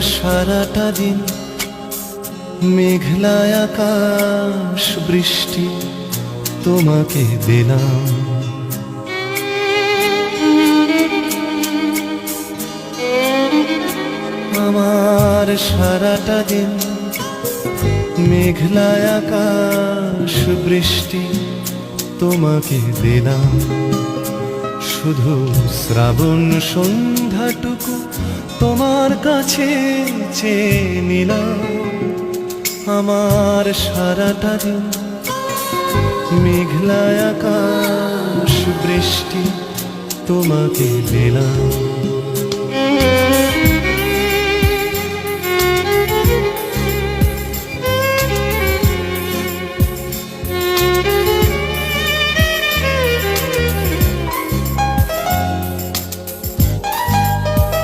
সারাটা দিন মেঘলা আকাশ বৃষ্টি তোমাকে দিলাম। আমার সারাটা দিন মেঘলা আকাশ বৃষ্টি তোমাকে দিলাম। শুধু শ্রাবণ সন্ধ্যাটুকু তোমার কাছে চেয়ে নিলাম। আমার সারাটা দিন মেঘলা আকাশ বৃষ্টি তোমাকে দিলাম।